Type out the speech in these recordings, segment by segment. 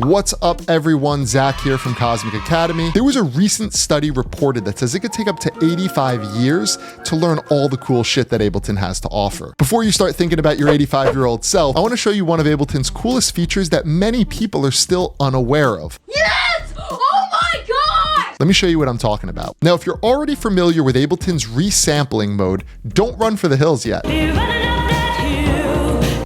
What's up everyone, Zach here from Cosmic Academy. There was a recent study reported that says it could take up to 85 years to learn all the cool shit that Ableton has to offer. Before you start thinking about your 85-year-old self, I want to show you one of Ableton's coolest features that many people are still unaware of. Yes! Oh my God! Let me show you what I'm talking about. Now, if you're already familiar with Ableton's resampling mode, don't run for the hills yet.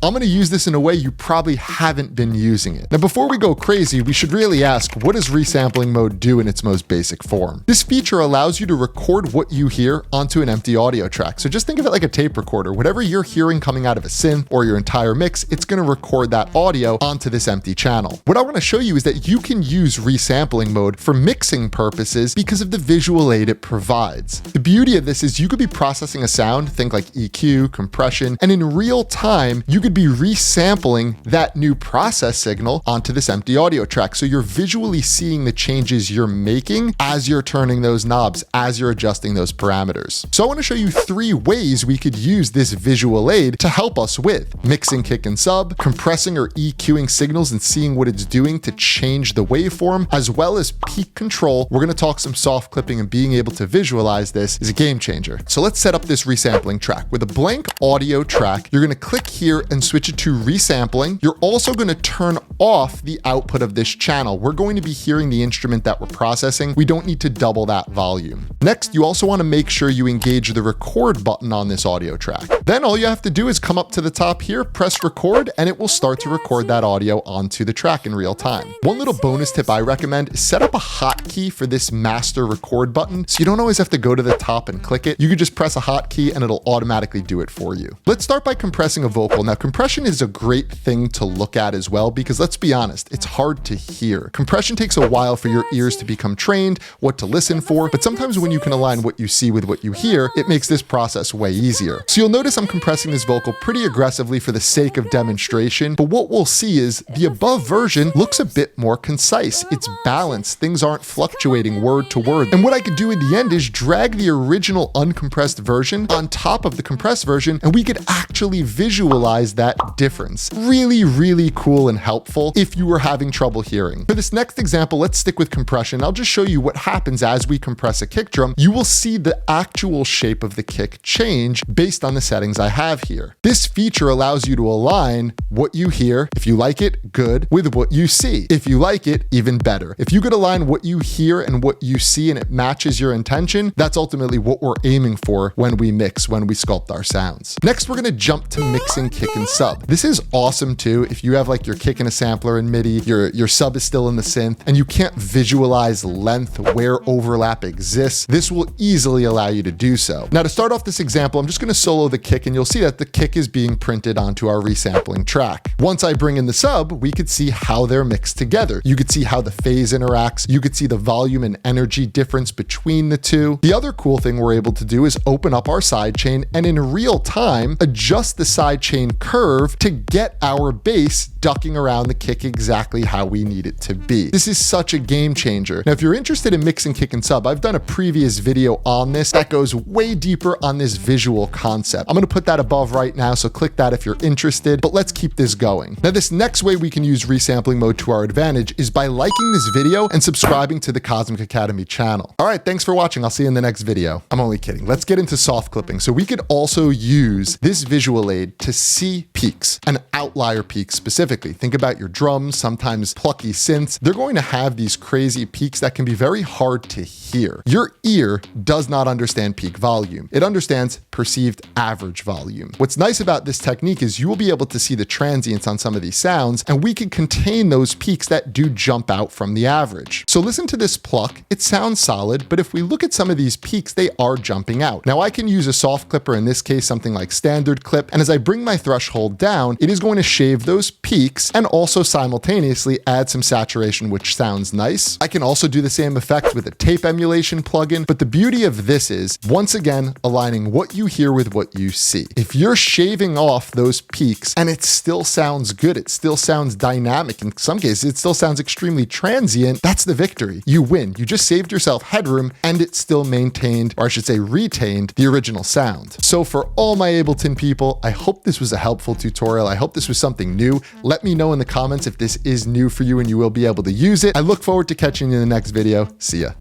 I'm going to use this in a way you probably haven't been using it. Now, before we go crazy, we should really ask, what does resampling mode do in its most basic form? This feature allows you to record what you hear onto an empty audio track. So just think of it like a tape recorder. Whatever you're hearing coming out of a synth or your entire mix, it's going to record that audio onto this empty channel. What I want to show you is that you can use resampling mode for mixing purposes because of the visual aid it provides. The beauty of this is you could be processing a sound, think like EQ, compression, and in real time, you could be resampling that new process signal onto this empty audio track. So you're visually seeing the changes you're making as you're turning those knobs, as you're adjusting those parameters. So I want to show you 3 ways we could use this visual aid to help us with mixing kick and sub, compressing or EQing signals and seeing what it's doing to change the waveform, as well as peak control. We're going to talk some soft clipping, and being able to visualize this is a game changer. So let's set up this resampling track. With a blank audio track, you're going to click here and switch it to resampling. You're also going to turn off the output of this channel. We're going to be hearing the instrument that we're processing. We don't need to double that volume. Next, you also want to make sure you engage the record button on this audio track. Then all you have to do is come up to the top here, press record, and it will start to record that audio onto the track in real time. One little bonus tip I recommend is set up a hotkey for this master record button, so you don't always have to go to the top and click it. You could just press a hotkey and it'll automatically do it for you. Let's start by compressing a vocal. Now, compression is a great thing to look at as well, because let's be honest, it's hard to hear. Compression takes a while for your ears to become trained, what to listen for, but sometimes when you can align what you see with what you hear, it makes this process way easier. So you'll notice I'm compressing this vocal pretty aggressively for the sake of demonstration, but what we'll see is the above version looks a bit more concise. It's balanced, things aren't fluctuating word to word. And what I could do in the end is drag the original uncompressed version on top of the compressed version, and we could actually visualize that difference. Really, really cool and helpful if you were having trouble hearing. For this next example, let's stick with compression. I'll just show you what happens as we compress a kick drum. You will see the actual shape of the kick change based on the settings I have here. This feature allows you to align what you hear, if you like it, good, with what you see. If you like it, even better. If you could align what you hear and what you see and it matches your intention, that's ultimately what we're aiming for when we mix, when we sculpt our sounds. Next, we're going to jump to mixing kick and sub. This is awesome too. If you have like your kick in a sampler in MIDI, your sub is still in the synth, and you can't visualize length where overlap exists, this will easily allow you to do so. Now, to start off this example, I'm just going to solo the kick, and you'll see that the kick is being printed onto our resampling track. Once I bring in the sub, we could see how they're mixed together. You could see how the phase interacts. You could see the volume and energy difference between the two. The other cool thing we're able to do is open up our sidechain and in real time adjust the sidechain curve to get our bass ducking around the kick exactly how we need it to be. This is such a game changer. Now, if you're interested in mixing kick and sub, I've done a previous video on this that goes way deeper on this visual concept. I'm going to put that above right now, so click that if you're interested, but let's keep this going. Now, this next way we can use resampling mode to our advantage is by liking this video and subscribing to the Cosmic Academy channel. All right, thanks for watching. I'll see you in the next video. I'm only kidding. Let's get into soft clipping. So we could also use this visual aid to see peaks, an outlier peak specifically. Think about your drums, sometimes plucky synths. They're going to have these crazy peaks that can be very hard to hear. Your ear does not understand peak volume. It understands perceived average volume. What's nice about this technique is you will be able to see the transients on some of these sounds, and we can contain those peaks that do jump out from the average. So listen to this pluck. It sounds solid, but if we look at some of these peaks, they are jumping out. Now, I can use a soft clipper, in this case, something like standard clip, and as I bring my threshold down, it is going to shave those peaks and also simultaneously add some saturation, which sounds nice. I can also do the same effect with a tape emulation plugin, but the beauty of this is, once again, aligning what you hear with what you see. If you're shaving off those peaks and it still sounds good, it still sounds dynamic, in some cases it still sounds extremely transient, that's the victory. You win. You just saved yourself headroom and it still maintained, or I should say retained, the original sound. So for all my Ableton people, I hope this was a helpful helpful tutorial. I hope this was something new. Let me know in the comments if this is new for you and you will be able to use it. I look forward to catching you in the next video. See ya.